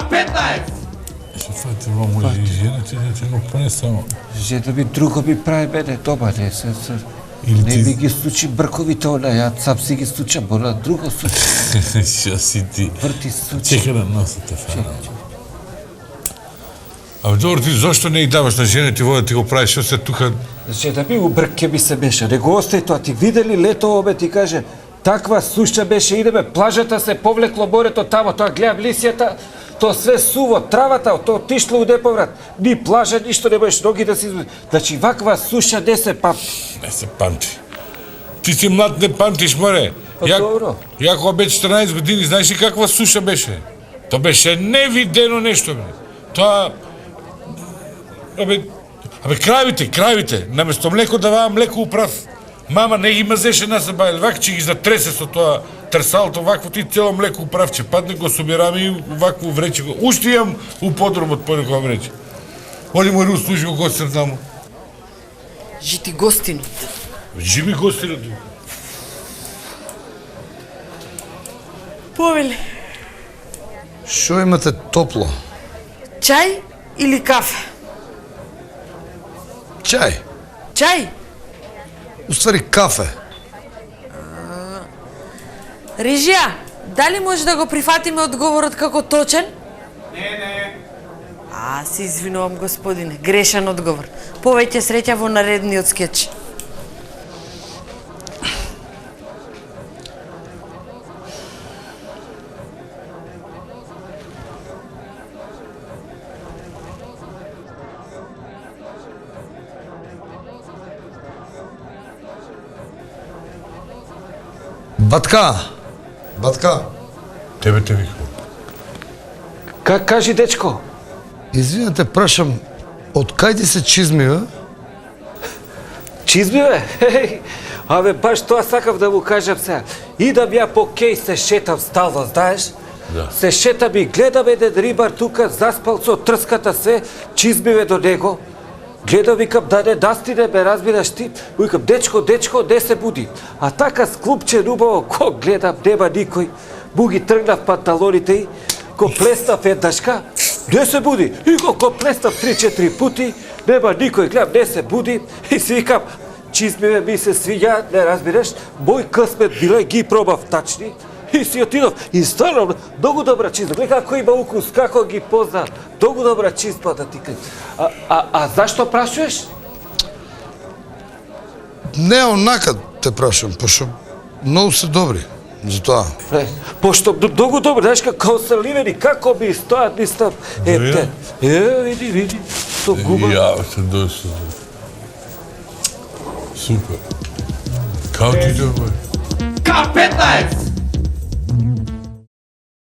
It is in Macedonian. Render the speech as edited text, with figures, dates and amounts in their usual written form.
K15! Това ти може и жена ти да те го прави само. Жена ми друго ми прави мене дома, не се. Не ми ги случи брковите она, ја сам си ги случам, она друго случи. Ша си ти. Врти случи. Чекай на носата, фара. Абе, добро, ти зашто не ги даваш на жена ти вода ти го правиш, што се тука... Жена ми у брке ми се беше, не го остави тоа. Ти видели лето обе, ти каже, таква суша беше, идеме, плажата се повлекло морето тамо, тоа гледам лисијата, тоа све суво, травата, тоа отишло у неповрат. Ни плажа, ништо не можеш ноги да си извади. Значи, ваква суша не се памти. Не се памти. Ти си млад, не памтиш, море. Добро. Ја кога беше 14 години, знаеш ли каква суша беше? Тоа беше невидено нешто, бе. Тоа... Абе, кравите, наместо млеко даваа млеко управ. Мама не ги мазеше на себе, вака че ги затресе со тоа трсалото, вакво ти цело млеко управче, падне го собираме и вакво врече го. Уште имам у подромот по некоја врече. Оли мој рус служи го гостин таму. Жити гостинот. Живи гостинот. Повели, Шо имате топло? чај или кафе? Чај. Чај? Уствари кафе. Режија, дали може да го прифатиме одговорот како точен? Не. Се извинувам, господине, грешен одговор. Повеќе среќа во наредниот скеч. Батка, Тебе те викам. Кажи, дечко. извинете, прашам, од кај ти се чизми, бе? Чизми, бе? Абе, баш тоа сакав да му кажам сега. Идам ја по кеј се шетам стално, знаеш? Да. Се шетам и гледам еден рибар тука, заспал со трската се, чизмиве до него. Гледам, викам, да не настине, ме разбираш ти. Викам, дечко, не се буди. А така склупчен убаво, ко гледам, нема никој. Му ги тргнав панталоните и ко плеснав еднашка, не се буди. И ко плеснав 3-4 пути, нема никој, гледам, не се буди. И си викам, чизмиве ми се свиѓа, не разбираш, мој късмет биле, ги пробав тачни. И си отидов. И стварно, многу добра чизма. Гледа како има укус, како ги позна. Многу добра чизма да ти кажам. А зашто прашуваш? Не, онака те прашам, пошто многу се добри. Затоа. Пошто многу добро, знаеш како се ливени, како би стојат нистап. Види, со губа. Ја, се доста. Супер. Као ти добро? K15!